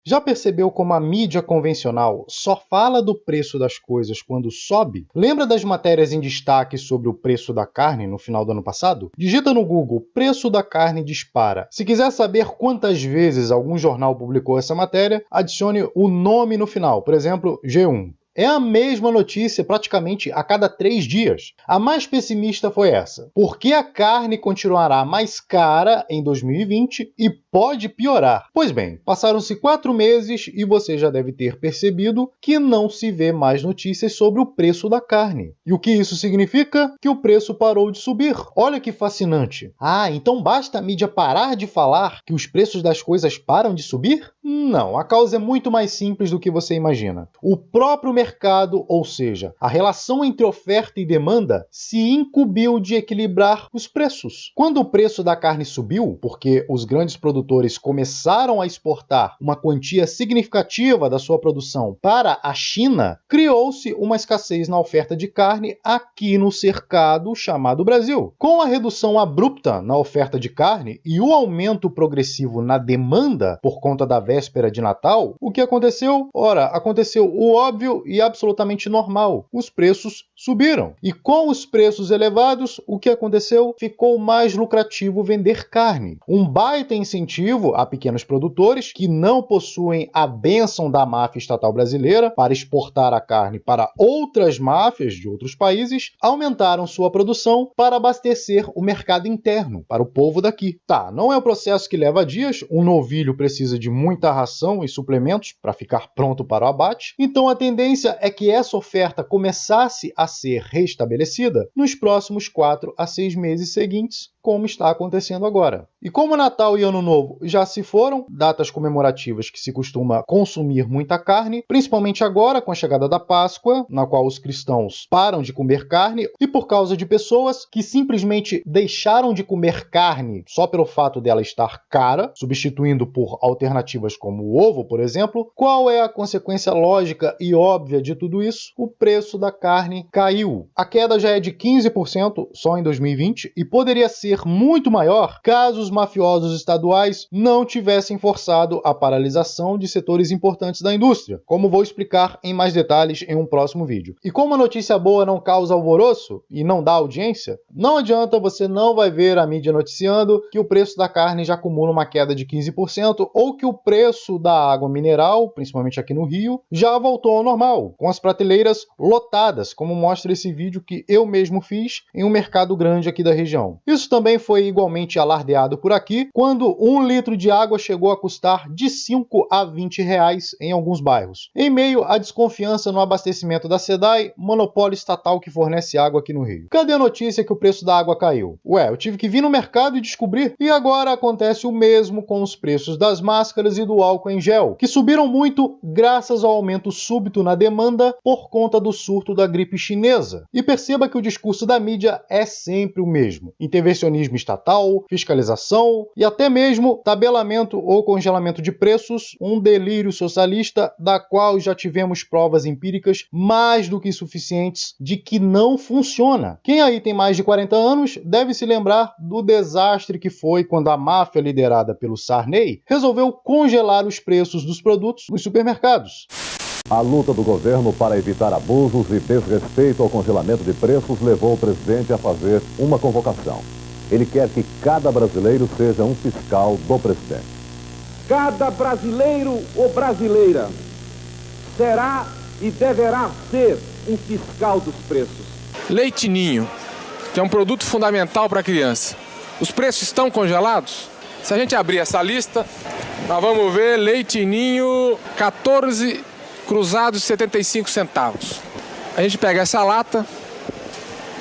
Já percebeu como a mídia convencional só fala do preço das coisas quando sobe? Lembra das matérias em destaque sobre o preço da carne no final do ano passado? Digita no Google "preço da carne dispara". Se quiser saber quantas vezes algum jornal publicou essa matéria, adicione o nome no final, por exemplo, G1. É a mesma notícia praticamente a cada 3 dias. A mais pessimista foi essa: por que a carne continuará mais cara em 2020 e pode piorar? Pois bem, passaram-se 4 meses e você já deve ter percebido que não se vê mais notícias sobre o preço da carne. E o que isso significa? Que o preço parou de subir. Olha que fascinante. Então basta a mídia parar de falar que os preços das coisas param de subir? Não, a causa é muito mais simples do que você imagina. O próprio mercado, ou seja, a relação entre oferta e demanda, se incumbiu de equilibrar os preços. Quando o preço da carne subiu, porque os grandes produtores começaram a exportar uma quantia significativa da sua produção para a China, criou-se uma escassez na oferta de carne aqui no cercado chamado Brasil. Com a redução abrupta na oferta de carne e o aumento progressivo na demanda por conta da véspera de Natal, o que aconteceu? Ora, aconteceu o óbvio e absolutamente normal. Os preços subiram. E com os preços elevados, o que aconteceu? Ficou mais lucrativo vender carne. Um baita incentivo a pequenos produtores que não possuem a bênção da máfia estatal brasileira para exportar a carne para outras máfias de outros países, aumentaram sua produção para abastecer o mercado interno, para o povo daqui. Não é um processo que leva dias, um novilho precisa de muita ração e suplementos para ficar pronto para o abate, então a tendência é que essa oferta começasse a ser restabelecida nos próximos 4 a 6 meses seguintes, como está acontecendo agora. E como Natal e Ano Novo já se foram, datas comemorativas que se costuma consumir muita carne, principalmente agora com a chegada da Páscoa, na qual os cristãos param de comer carne, e por causa de pessoas que simplesmente deixaram de comer carne só pelo fato dela estar cara, substituindo por alternativas como o ovo, por exemplo, qual é a consequência lógica e óbvia de tudo isso? O preço da carne caiu. A queda já é de 15% só em 2020 e poderia ser muito maior caso os mafiosos estaduais não tivessem forçado a paralisação de setores importantes da indústria, como vou explicar em mais detalhes em um próximo vídeo. E como a notícia boa não causa alvoroço e não dá audiência, não adianta, você não vai ver a mídia noticiando que o preço da carne já acumula uma queda de 15% ou que o preço da água mineral, principalmente aqui no Rio, já voltou ao normal, com as prateleiras lotadas, como mostra esse vídeo que eu mesmo fiz em um mercado grande aqui da região. Isso também foi igualmente alardeado por aqui, quando 1 litro de água chegou a custar de 5 a 20 reais em alguns bairros, em meio à desconfiança no abastecimento da SEDAI, monopólio estatal que fornece água aqui no Rio. Cadê a notícia que o preço da água caiu? Eu tive que vir no mercado e descobrir. E agora acontece o mesmo com os preços das máscaras e do álcool em gel, que subiram muito graças ao aumento súbito na demanda por conta do surto da gripe chinesa. E perceba que o discurso da mídia é sempre o mesmo: intervencionismo estatal, fiscalização e até mesmo tabelamento ou congelamento de preços, um delírio socialista da qual já tivemos provas empíricas mais do que suficientes de que não funciona. Quem aí tem mais de 40 anos deve se lembrar do desastre que foi quando a máfia liderada pelo Sarney resolveu congelar os preços dos produtos nos supermercados. A luta do governo para evitar abusos e desrespeito ao congelamento de preços levou o presidente a fazer uma convocação. Ele quer que cada brasileiro seja um fiscal do presidente. Cada brasileiro ou brasileira será e deverá ser um fiscal dos preços. Leite Ninho, que é um produto fundamental para a criança. Os preços estão congelados? Se a gente abrir essa lista, nós vamos ver Leite Ninho 14 cruzados 75 centavos. A gente pega essa lata,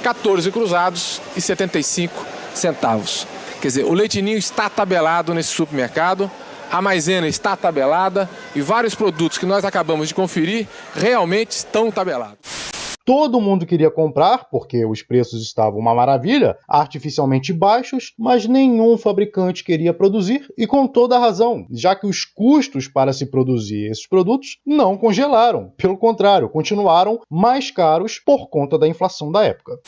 14 cruzados e 75 centavos. Quer dizer, o Leite Ninho está tabelado nesse supermercado, a maisena está tabelada e vários produtos que nós acabamos de conferir realmente estão tabelados. Todo mundo queria comprar, porque os preços estavam uma maravilha, artificialmente baixos, mas nenhum fabricante queria produzir, e com toda a razão, já que os custos para se produzir esses produtos não congelaram. Pelo contrário, continuaram mais caros por conta da inflação da época.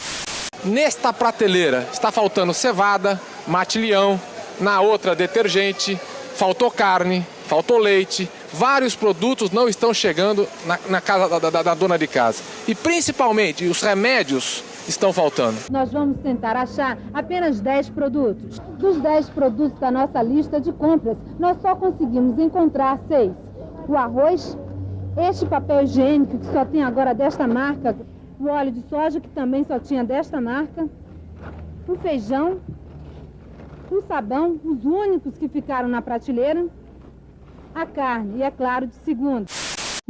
Nesta prateleira está faltando cevada, mate-leão, na outra detergente, faltou carne, faltou leite, vários produtos não estão chegando na casa da dona de casa. E principalmente os remédios estão faltando. Nós vamos tentar achar apenas 10 produtos. Dos 10 produtos da nossa lista de compras, nós só conseguimos encontrar 6. O arroz, este papel higiênico que só tem agora desta marca, o óleo de soja que também só tinha desta marca, o feijão, o sabão, os únicos que ficaram na prateleira, a carne e, é claro, de segunda.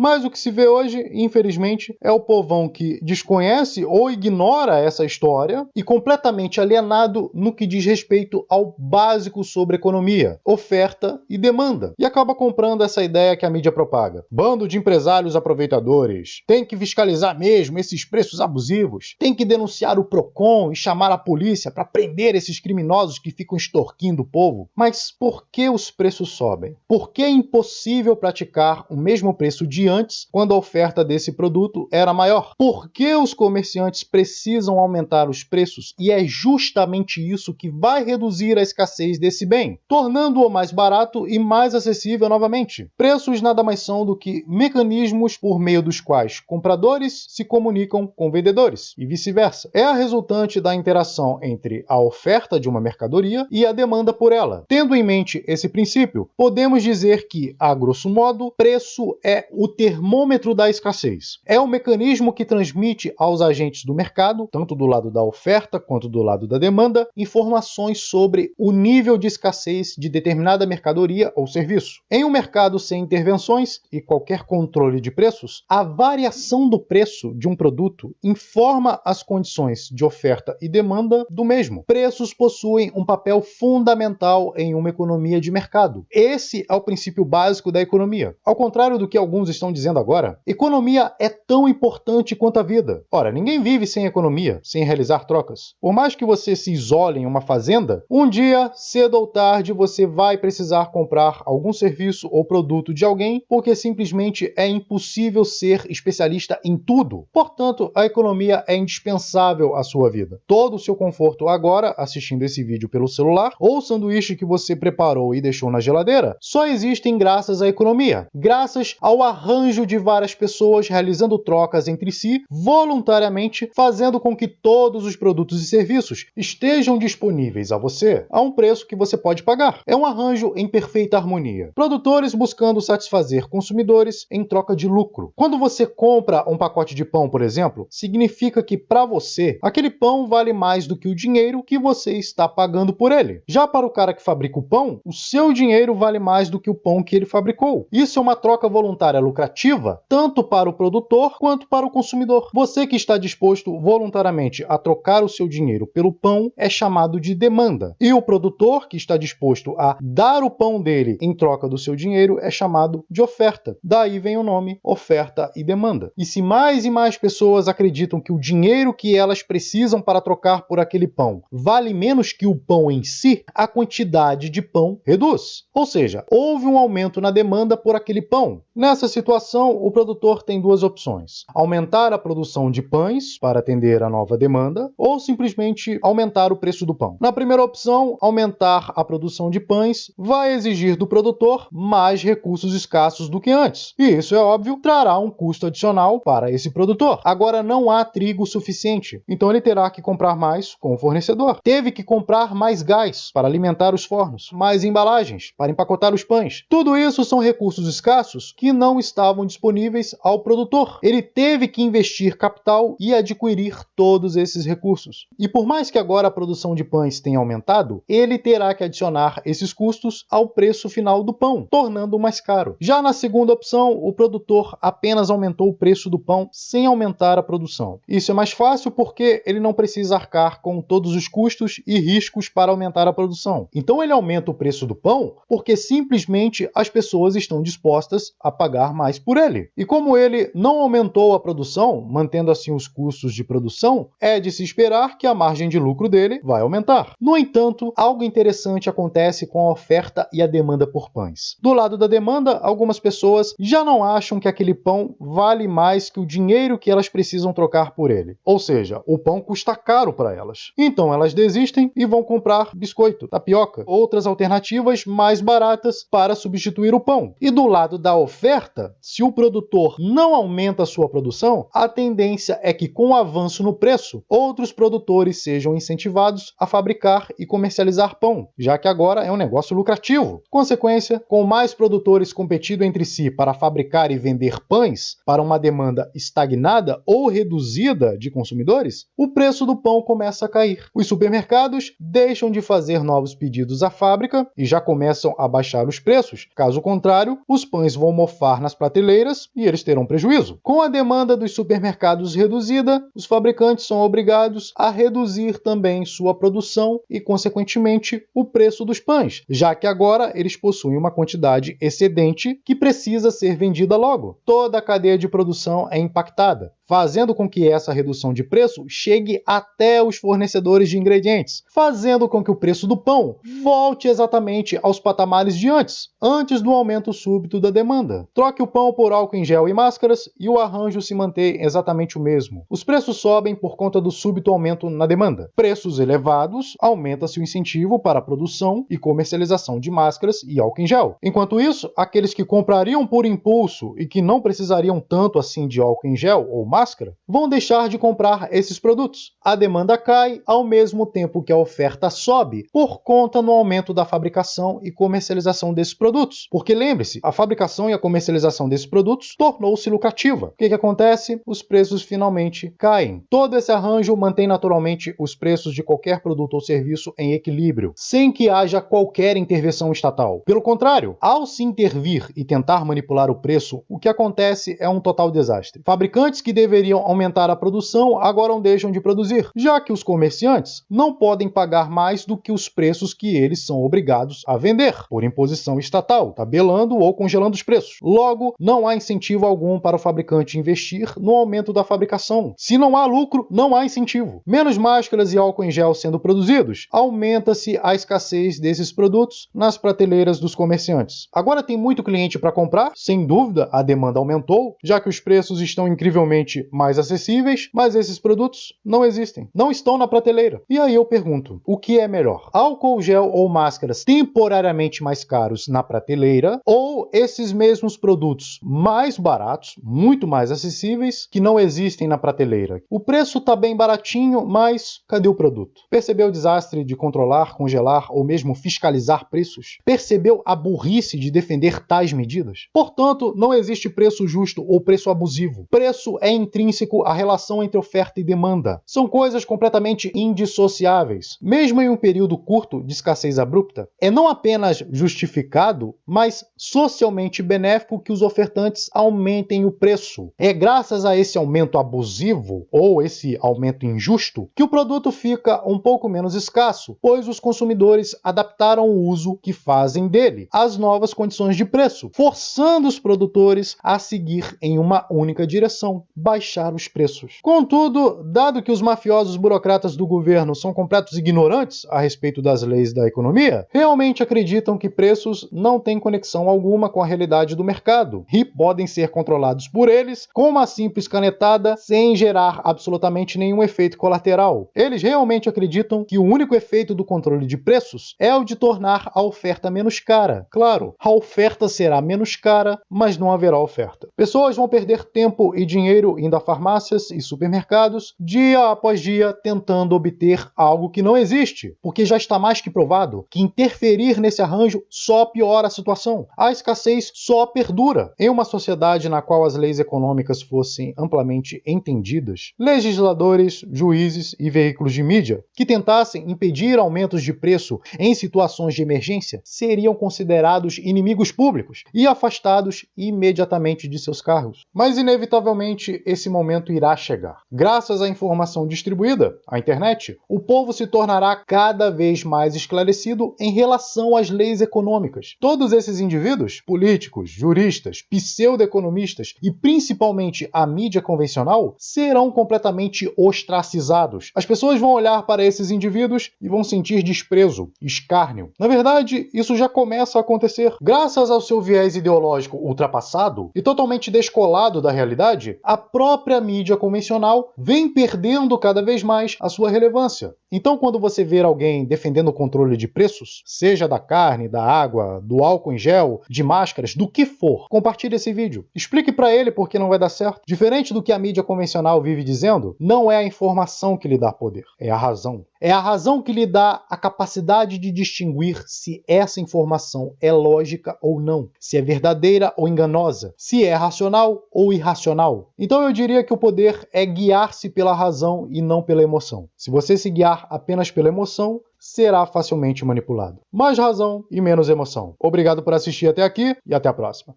Mas o que se vê hoje, infelizmente, é o povão que desconhece ou ignora essa história e completamente alienado no que diz respeito ao básico sobre economia, oferta e demanda, e acaba comprando essa ideia que a mídia propaga. Bando de empresários aproveitadores, tem que fiscalizar mesmo esses preços abusivos, tem que denunciar o Procon e chamar a polícia para prender esses criminosos que ficam extorquindo o povo. Mas por que os preços sobem? Por que é impossível praticar o mesmo preço de antes, quando a oferta desse produto era maior? Por que os comerciantes precisam aumentar os preços? E é justamente isso que vai reduzir a escassez desse bem, tornando-o mais barato e mais acessível novamente. Preços nada mais são do que mecanismos por meio dos quais compradores se comunicam com vendedores e vice-versa. É a resultante da interação entre a oferta de uma mercadoria e a demanda por ela. Tendo em mente esse princípio, podemos dizer que, a grosso modo, preço é o termômetro da escassez. É o mecanismo que transmite aos agentes do mercado, tanto do lado da oferta quanto do lado da demanda, informações sobre o nível de escassez de determinada mercadoria ou serviço. Em um mercado sem intervenções e qualquer controle de preços, a variação do preço de um produto informa as condições de oferta e demanda do mesmo. Preços possuem um papel fundamental em uma economia de mercado. Esse é o princípio básico da economia. Ao contrário do que alguns estão dizendo agora, economia é tão importante quanto a vida. Ora, ninguém vive sem economia, sem realizar trocas. Por mais que você se isole em uma fazenda, um dia, cedo ou tarde, você vai precisar comprar algum serviço ou produto de alguém, porque simplesmente é impossível ser especialista em tudo. Portanto, a economia é indispensável à sua vida. Todo o seu conforto agora, assistindo esse vídeo pelo celular, ou o sanduíche que você preparou e deixou na geladeira, só existem graças à economia, graças ao arranjo de várias pessoas realizando trocas entre si voluntariamente, fazendo com que todos os produtos e serviços estejam disponíveis a você a um preço que você pode pagar. É um arranjo em perfeita harmonia. Produtores buscando satisfazer consumidores em troca de lucro. Quando você compra um pacote de pão, por exemplo, significa que para você aquele pão vale mais do que o dinheiro que você está pagando por ele. Já para o cara que fabrica o pão, o seu dinheiro vale mais do que o pão que ele fabricou. Isso é uma troca voluntária lucrativa, tanto para o produtor quanto para o consumidor. Você que está disposto voluntariamente a trocar o seu dinheiro pelo pão é chamado de demanda. E o produtor que está disposto a dar o pão dele em troca do seu dinheiro é chamado de oferta. Daí vem o nome oferta e demanda. E se mais e mais pessoas acreditam que o dinheiro que elas precisam para trocar por aquele pão vale menos que o pão em si, a quantidade de pão reduz. Ou seja, houve um aumento na demanda por aquele pão. Nessa situação, o produtor tem duas opções: aumentar a produção de pães para atender a nova demanda ou simplesmente aumentar o preço do pão. Na primeira opção, aumentar a produção de pães vai exigir do produtor mais recursos escassos do que antes. E isso, é óbvio, trará um custo adicional para esse produtor. Agora não há trigo suficiente, então ele terá que comprar mais com o fornecedor. Teve que comprar mais gás para alimentar os fornos, mais embalagens para empacotar os pães. Tudo isso são recursos escassos que não estavam disponíveis ao produtor. Ele teve que investir capital e adquirir todos esses recursos. E por mais que agora a produção de pães tenha aumentado, ele terá que adicionar esses custos ao preço final do pão, tornando-o mais caro. Já na segunda opção, o produtor apenas aumentou o preço do pão sem aumentar a produção. Isso é mais fácil porque ele não precisa arcar com todos os custos e riscos para aumentar a produção. Então ele aumenta o preço do pão porque simplesmente as pessoas estão dispostas a pagar mais mais por ele. E como ele não aumentou a produção, mantendo assim os custos de produção, é de se esperar que a margem de lucro dele vai aumentar. No entanto, algo interessante acontece com a oferta e a demanda por pães. Do lado da demanda, algumas pessoas já não acham que aquele pão vale mais que o dinheiro que elas precisam trocar por ele. Ou seja, o pão custa caro para elas. Então elas desistem e vão comprar biscoito, tapioca, outras alternativas mais baratas para substituir o pão. E do lado da oferta, se o produtor não aumenta a sua produção, a tendência é que com o avanço no preço, outros produtores sejam incentivados a fabricar e comercializar pão, já que agora é um negócio lucrativo. Consequência, com mais produtores competindo entre si para fabricar e vender pães para uma demanda estagnada ou reduzida de consumidores, o preço do pão começa a cair. Os supermercados deixam de fazer novos pedidos à fábrica e já começam a baixar os preços. Caso contrário, os pães vão mofar nas prateleiras e eles terão prejuízo. Com a demanda dos supermercados reduzida, os fabricantes são obrigados a reduzir também sua produção e, consequentemente, o preço dos pães, já que agora eles possuem uma quantidade excedente que precisa ser vendida logo. Toda a cadeia de produção é impactada, fazendo com que essa redução de preço chegue até os fornecedores de ingredientes, fazendo com que o preço do pão volte exatamente aos patamares de antes do aumento súbito da demanda. Troque o pão por álcool em gel e máscaras e o arranjo se mantém exatamente o mesmo. Os preços sobem por conta do súbito aumento na demanda. Preços elevados, aumenta-se o incentivo para a produção e comercialização de máscaras e álcool em gel. Enquanto isso, aqueles que comprariam por impulso e que não precisariam tanto assim de álcool em gel ou máscara, vão deixar de comprar esses produtos. A demanda cai ao mesmo tempo que a oferta sobe por conta no aumento da fabricação e comercialização desses produtos. Porque lembre-se, a fabricação e a comercialização desses produtos tornou-se lucrativa. O que acontece? Os preços finalmente caem. Todo esse arranjo mantém naturalmente os preços de qualquer produto ou serviço em equilíbrio, sem que haja qualquer intervenção estatal. Pelo contrário, ao se intervir e tentar manipular o preço, o que acontece é um total desastre. Fabricantes que deveriam aumentar a produção agora deixam de produzir, já que os comerciantes não podem pagar mais do que os preços que eles são obrigados a vender, por imposição estatal, tabelando ou congelando os preços. Logo, não há incentivo algum para o fabricante investir no aumento da fabricação. Se não há lucro, não há incentivo. Menos máscaras e álcool em gel sendo produzidos, aumenta-se a escassez desses produtos nas prateleiras dos comerciantes. Agora tem muito cliente para comprar, sem dúvida a demanda aumentou, já que os preços estão incrivelmente mais acessíveis, mas esses produtos não existem, não estão na prateleira. E aí eu pergunto, o que é melhor? Álcool gel ou máscaras temporariamente mais caros na prateleira ou esses mesmos produtos mais baratos, muito mais acessíveis, que não existem na prateleira? O preço está bem baratinho, mas cadê o produto? Percebeu o desastre de controlar, congelar ou mesmo fiscalizar preços? Percebeu a burrice de defender tais medidas? Portanto, não existe preço justo ou preço abusivo. Preço é intrínseco à relação entre oferta e demanda. São coisas completamente indissociáveis. Mesmo em um período curto de escassez abrupta, é não apenas justificado, mas socialmente benéfico que os ofertantes aumentem o preço. É graças a esse aumento abusivo, ou esse aumento injusto, que o produto fica um pouco menos escasso, pois os consumidores adaptaram o uso que fazem dele às novas condições de preço, forçando os produtores a seguir em uma única direção: baixar os preços. Contudo, dado que os mafiosos burocratas do governo são completos ignorantes a respeito das leis da economia, realmente acreditam que preços não têm conexão alguma com a realidade do mercado e podem ser controlados por eles com uma simples canetada sem gerar absolutamente nenhum efeito colateral. Eles realmente acreditam que o único efeito do controle de preços é o de tornar a oferta menos cara. Claro, a oferta será menos cara, mas não haverá oferta. Pessoas vão perder tempo e dinheiro indo a farmácias e supermercados dia após dia tentando obter algo que não existe, porque já está mais que provado que interferir nesse arranjo só piora a situação. A escassez só perdura. Em uma sociedade na qual as leis econômicas fossem amplamente entendidas, legisladores, juízes e veículos de mídia que tentassem impedir aumentos de preço em situações de emergência seriam considerados inimigos públicos e afastados imediatamente de seus cargos. Mas, inevitavelmente, esse momento irá chegar. Graças à informação distribuída, a internet, o povo se tornará cada vez mais esclarecido em relação às leis econômicas. Todos esses indivíduos, políticos, juristas, pseudo-economistas e principalmente a mídia convencional, serão completamente ostracizados. As pessoas vão olhar para esses indivíduos e vão sentir desprezo, escárnio. Na verdade, isso já começa a acontecer. Graças ao seu viés ideológico ultrapassado e totalmente descolado da realidade, a própria mídia convencional vem perdendo cada vez mais a sua relevância. Então, quando você ver alguém defendendo o controle de preços, seja da carne, da água, do álcool em gel, de máscaras, do que for, compartilhe esse vídeo. Explique para ele por que não vai dar certo. Diferente do que a mídia convencional vive dizendo, não é a informação que lhe dá poder, é a razão. É a razão que lhe dá a capacidade de distinguir se essa informação é lógica ou não, se é verdadeira ou enganosa, se é racional ou irracional. Então eu diria que o poder é guiar-se pela razão e não pela emoção. Se você se guiar apenas pela emoção, será facilmente manipulado. Mais razão e menos emoção. Obrigado por assistir até aqui e até a próxima.